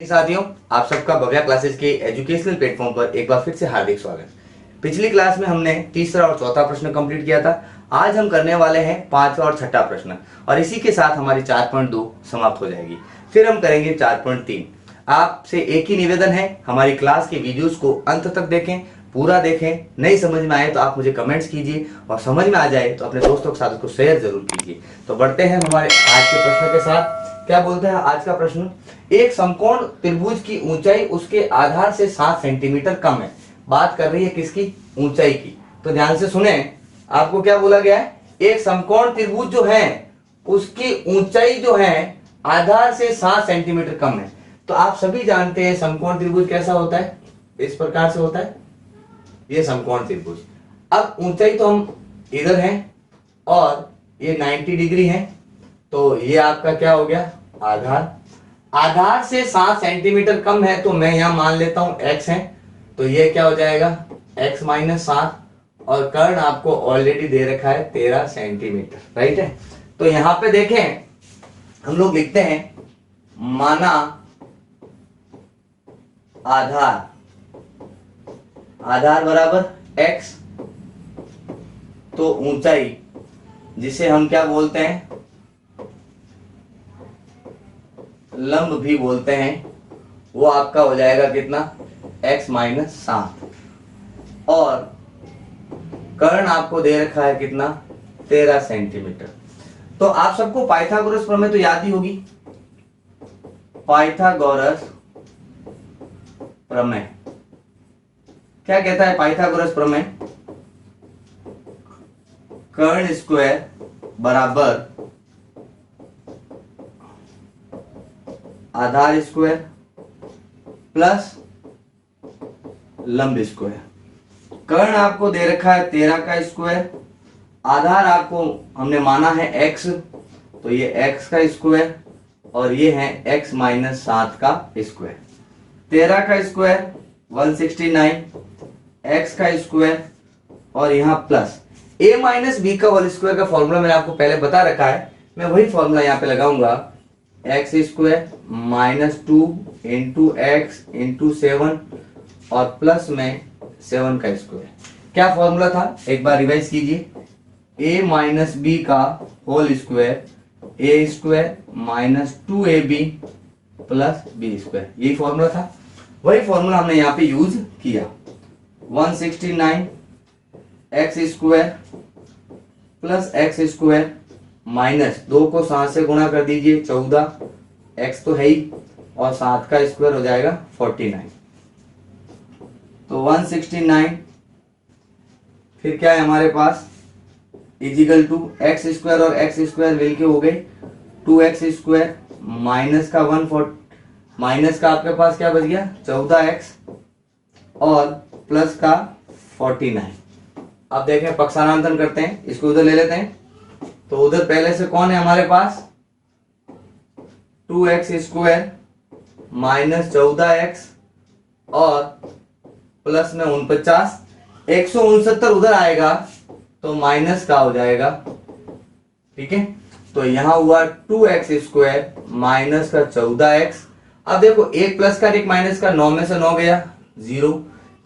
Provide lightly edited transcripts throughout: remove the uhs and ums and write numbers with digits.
साथियों, आप सबका भव्या क्लासेस के एजुकेशनल प्लेटफॉर्म पर एक बार फिर से हार्दिक स्वागत। पिछली क्लास में हमने तीसरा और चौथा प्रश्न कंप्लीट किया था। आज हम करने वाले हैं पांचवा और छठा प्रश्न और इसी के साथ हमारी 4.2 समाप्त हो जाएगी। फिर हम करेंगे 4.3। आपसे एक ही निवेदन है, हमारी क्लास के वीडियोस को अंत तक देखें, पूरा देखें। नहीं समझ में आए तो आप मुझे कमेंट्स कीजिए और समझ में आ जाए तो अपने दोस्तों के साथ उसको शेयर जरूर कीजिए। तो बढ़ते हैं हमारे आज के प्रश्न के साथ। क्या बोलते हैं आज का प्रश्न? एक समकोण त्रिभुज की ऊंचाई उसके आधार से 7 सेंटीमीटर कम है। बात कर रही है किसकी? ऊंचाई की। तो ध्यान से सुने, आपको क्या बोला गया है? एक समकोण त्रिभुज जो है उसकी ऊंचाई जो है आधार से 7 सेंटीमीटर कम है। तो आप सभी जानते हैं समकोण त्रिभुज कैसा होता है, इस प्रकार से होता है ये समकोण त्रिभुज। अब ऊंचाई तो हम इधर है और ये 90 डिग्री है, तो ये आपका क्या हो गया? आधार। आधार से 7 सेंटीमीटर कम है तो मैं यहां मान लेता हूं x है, तो ये क्या हो जाएगा? x माइनस 7 और कर्ण आपको ऑलरेडी दे रखा है 13 सेंटीमीटर, राइट है। तो यहां पे देखें, हम लोग लिखते हैं माना आधार, आधार बराबर x, तो ऊंचाई जिसे हम क्या बोलते हैं? लंब भी बोलते हैं, वो आपका हो जाएगा कितना? x माइनस 7 और कर्ण आपको दे रखा है कितना? 13 सेंटीमीटर। तो आप सबको पाइथागोरस प्रमेय तो याद ही होगी। पाइथागोरस प्रमेय क्या कहता है? पाइथागोरस प्रमेय कर्ण स्क्वायर बराबर आधार स्क्वायर प्लस लंब स्क्वायर। कर्ण आपको दे रखा है 13 का स्क्वायर, आधार आपको हमने माना है x, तो ये x का स्क्वायर और ये है x माइनस 7 का स्क्वायर। 13 का स्क्वायर 169, x का स्क्वायर और यहाँ प्लस a माइनस बी का होल स्क्वायर का फॉर्मूला मैंने आपको पहले बता रखा है, मैं वही फॉर्मूला यहाँ पे लगाऊंगा। X square minus 2 into x into 7 और प्लस में 7 का स्क्वायर। क्या फॉर्मूला था? एक बार रिवाइज कीजिए। a माइनस बी का whole square a square minus 2ab plus b square, यही फॉर्मूला था। वही फॉर्मूला हमने यहाँ पे यूज किया। 169 x square plus x square minus 2 को 7 से गुणा कर दीजिए 14, x तो है ही, और 7 का स्क्वायर हो जाएगा 49। तो 169 फिर क्या है हमारे पास? इजिकल टू एक्स स्क्वायर और एक्स स्क्वायर मिलके हो गए 2x स्क्वायर माइनस का 140, माइनस का आपके पास क्या बच गया? 14x और प्लस का 49। अब देखें, पक्षांतरण करते हैं, इसको उधर ले लेते हैं। तो उधर पहले से कौन है हमारे पास? 2x स्क्वायर माइनस 14x और प्लस में 49। 169 उधर आएगा तो माइनस का हो जाएगा, ठीक है। तो यहां हुआ 2x स्क्वायर माइनस का 14x। अब देखो, एक प्लस का एक माइनस का, 9 में से 9 गया 0,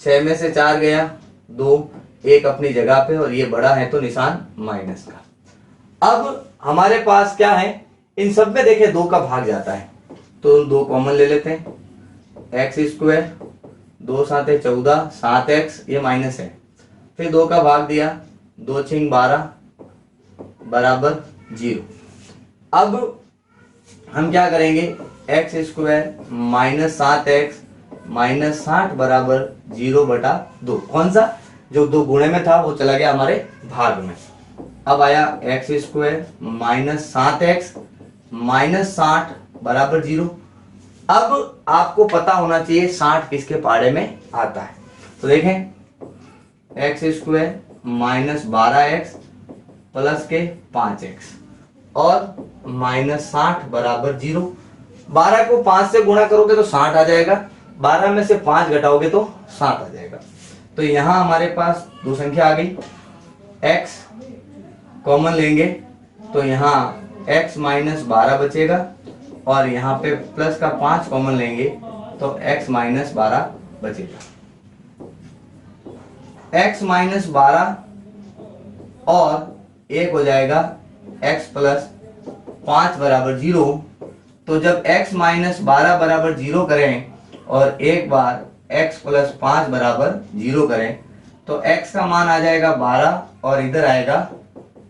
6 में से 4 गया 2, एक अपनी जगह पे और ये बड़ा है तो निशान माइनस का। अब हमारे पास क्या है? इन सब में देखें 2 का भाग जाता है, तो 2 कॉमन ले लेते हैं। एक्स स्क्वायर 2 7 14, 7x ये माइनस है, फिर 2 का भाग दिया, 2 6 12 बराबर 0। अब हम क्या करेंगे? X square minus 7x minus 60 बराबर 0/2। कौन सा? जो 2 गुणे में था वो चला गया हमारे भाग में। अब आया x square minus 7x minus 60 बराबर 0। अब आपको पता होना चाहिए 60 किसके पहाड़े में आता है। तो देखें, x square minus 12x plus के 5x और माइनस 60 बराबर 0। 12 को 5 से गुणा करोगे तो 60 आ जाएगा, 12 में से 5 घटाओगे तो 7 आ जाएगा। तो यहां हमारे पास 2 संख्या आ गई। x कॉमन लेंगे तो यहाँ x माइनस 12 बचेगा और यहाँ पे प्लस का 5 कॉमन लेंगे तो x माइनस 12 बचेगा। x माइनस 12 और एक हो जाएगा x प्लस 5 बराबर 0। तो जब x माइनस 12 बराबर 0 करें और एक बार x प्लस 5 बराबर 0 करें तो x का मान आ जाएगा 12 और इधर आएगा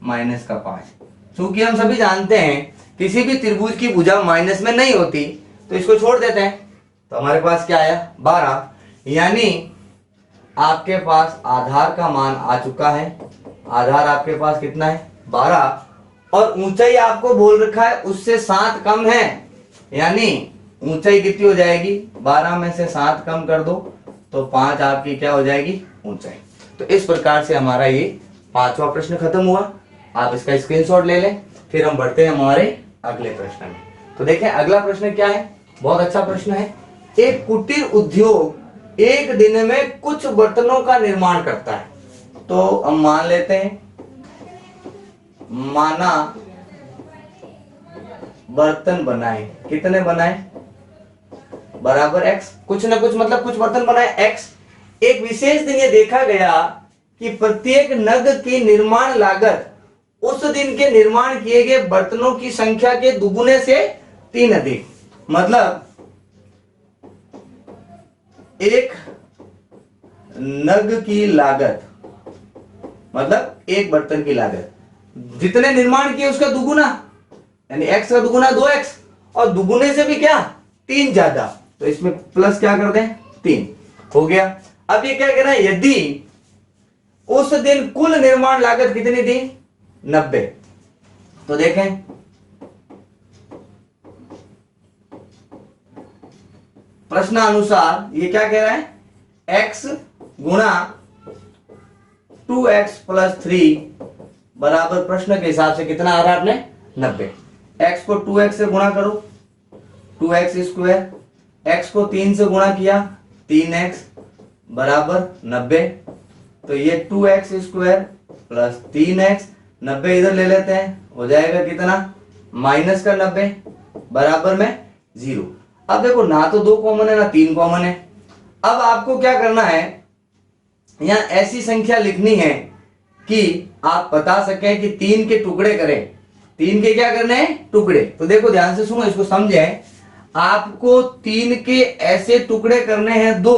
माइनस का 5। चूंकि हम सभी जानते हैं किसी भी त्रिभुज की भुजा माइनस में नहीं होती तो इसको छोड़ देते हैं। तो हमारे पास क्या आया 12, यानी आपके पास आधार का मान आ चुका है। आधार आपके पास कितना है 12 और ऊंचाई आपको बोल रखा है उससे 7 कम है, यानी ऊंचाई कितनी हो जाएगी 12 में से 7 कम कर दो तो 5 आपकी क्या हो जाएगी ऊंचाई। तो इस प्रकार से हमारा ये 5वां प्रश्न खत्म हुआ। आप इसका स्क्रीनशॉट ले लें, फिर हम बढ़ते हैं हमारे अगले प्रश्न में। तो देखें अगला प्रश्न क्या है, बहुत अच्छा प्रश्न है। एक कुटीर उद्योग एक दिन में कुछ बर्तनों का निर्माण करता है। तो हम मान लेते हैं माना बर्तन बनाए, कितने बनाए बराबर x, कुछ ना कुछ मतलब कुछ बर्तन बनाए x। एक विशेष दिन ये देखा गया कि प्रत्येक नग की निर्माण लागत उस दिन के निर्माण किए गए बर्तनों की संख्या के दुगुने से 3 अधिक। मतलब एक नग की लागत मतलब एक बर्तन की लागत जितने निर्माण किए उसका दुगुना, यानी x का दुगुना 2x और दुगुने से भी क्या 3 ज्यादा। तो इसमें प्लस क्या कर दें 3 हो गया। अब ये क्या कह रहा है, यदि उस दिन कुल निर्माण लागत कितनी थी 90। तो देखें प्रश्नानुसार ये क्या कह रहा है x गुणा 2x प्लस 3 बराबर प्रश्न के हिसाब से कितना आ रहा है आपने 90। x को 2x से गुणा करो 2x स्क्वायर, x को 3 से गुणा किया 3x बराबर 90। तो ये 2x स्क्वायर प्लस 3x 90 इधर ले लेते हैं, हो जाएगा कितना माइनस का 90 बराबर में 0। अब देखो ना तो 2 कॉमन है ना 3 कॉमन है। अब आपको क्या करना है, यहां ऐसी संख्या लिखनी है कि आप बता सकें कि 3 के टुकड़े करें। 3 के क्या करने हैं टुकड़े। तो देखो ध्यान से सुनो, इसको समझें। आपको 3 के ऐसे टुकड़े करने हैं 2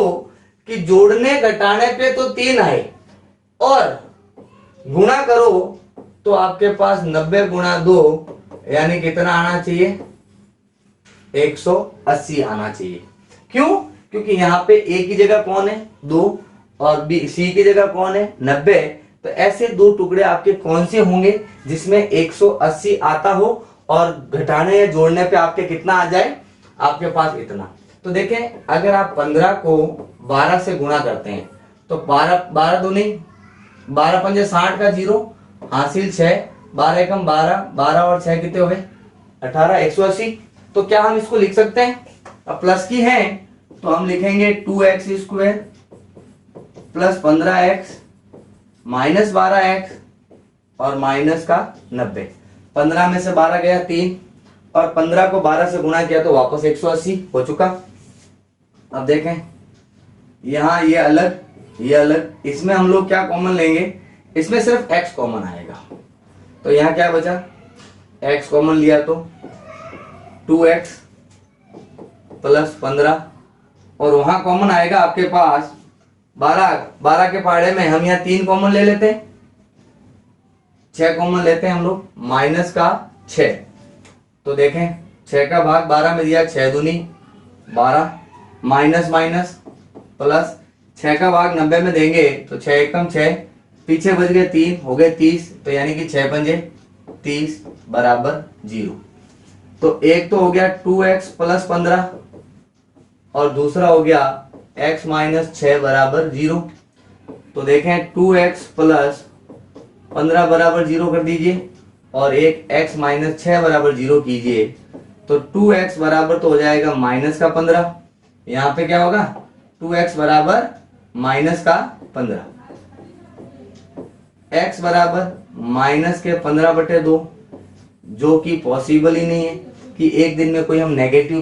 कि जोड़ने घटाने पे तो 3 आए और गुणा करो तो आपके पास 90 गुणा 2 यानी कितना आना चाहिए 180 आना चाहिए। क्यों, क्योंकि यहाँ पे a की जगह कौन है 2 और b c की जगह कौन है 90। तो ऐसे 2 टुकड़े आपके कौन से होंगे जिसमें 180 आता हो और घटाने या जोड़ने पे आपके कितना आ जाए आपके पास इतना। तो देखें अगर आप 15 को 12 से गुणा करते हैं तो 12 दूनी 12 पंजे 60 का 0 हासिल 6, 12 एकम 12, 12 और 6 कितने हो गए 18, 180। तो क्या हम इसको लिख सकते हैं, अब प्लस की है तो हम लिखेंगे 2x square plus 15x minus 12x और माइनस का 90। 15 में से 12 गया 3 और 15 को 12 से गुणा किया तो वापस 180 हो चुका। अब देखें यहां ये अलग, इसमें हम लोग क्या कॉमन लेंगे, इसमें सिर्फ x कॉमन आएगा। तो यहां क्या बचा x कॉमन लिया तो 2x प्लस 15 और वहां कॉमन आएगा आपके पास 12 के पहाड़े में हम यहाँ 3 कॉमन ले लेते हैं, 6 कॉमन लेते हैं हम लोग माइनस का 6। तो देखें 6 का भाग 12 में दिया 6 दूनी 12 माइनस माइनस प्लस 6 का भाग 90 में देंगे तो 6 एकम 6 पीछे बच गए 3 हो गए 30। तो यानी कि 6 पंजे 30 बराबर 0। तो एक तो हो गया 2x प्लस 15 और दूसरा हो गया x माइनस 6 बराबर 0। तो देखें 2x प्लस 15 बराबर 0 कर दीजिए और एक x माइनस 6 बराबर 0 कीजिए तो 2x बराबर तो हो जाएगा माइनस का 15। यहाँ पे क्या होगा 2x बराबर माइनस का 15, x बराबर माइनस के 15/2 जो कि पॉसिबल ही नहीं है कि एक दिन में कोई हम नेगेटिव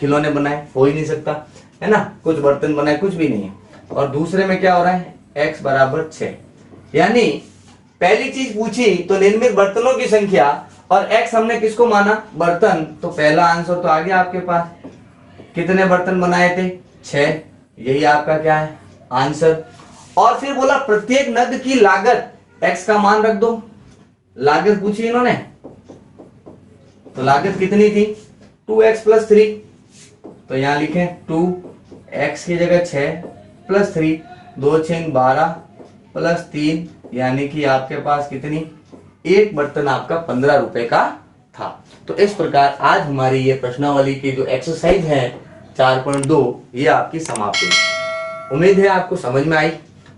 खिलौने बनाए, हो ही नहीं सकता, है ना, कुछ बर्तन बनाए, कुछ भी नहीं है। और दूसरे में क्या हो रहा है, x बराबर 6, यानी पहली चीज पूछी तो निर्मित बर्तनों की संख्या और x हमने किसको माना, बर्तन, तो पहला आंसर तो आ गया आपके पास। कितने बर्तन बनाए थे, 6, यही आपका क्या है आंसर। और फिर बोला प्रत्येक नग की लागत x का मान रख दो, लागत पूछी इन्होंने, तो लागत कितनी थी 2x + 3, तो यहां लिखें 2x की जगह 6 + 3, 2 6 12 + 3, यानी कि आपके पास कितनी, एक बर्तन आपका 15 रुपए का था। तो इस प्रकार आज हमारी ये प्रश्नावली की जो एक्सरसाइज है 4.2 ये आपकी समाप्त हुई। उम्मीद है आपको समझ में आई।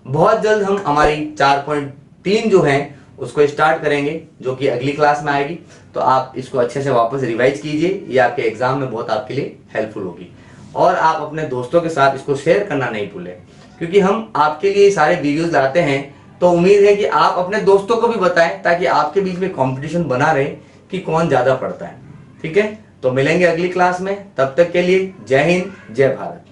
बहुत जल्द हम हमारी 4.3 जो है उसको स्टार्ट करेंगे, जो कि अगली क्लास में आएगी। तो आप इसको अच्छे से वापस रिवाइज कीजिए, ये आपके एग्जाम में बहुत आपके लिए हेल्पफुल होगी। और आप अपने दोस्तों के साथ इसको शेयर करना नहीं भूलें, क्योंकि हम आपके लिए सारे वीडियोस लाते हैं, तो उम्मीद है कि आप अपने दोस्तों को भी बताएं, ताकि आपके बीच में कंपटीशन बना रहे कि कौन ज्यादा पढ़ता है। ठीक है, तो मिलेंगे अगली क्लास में, तब तक के लिए जय हिंद, जय भारत।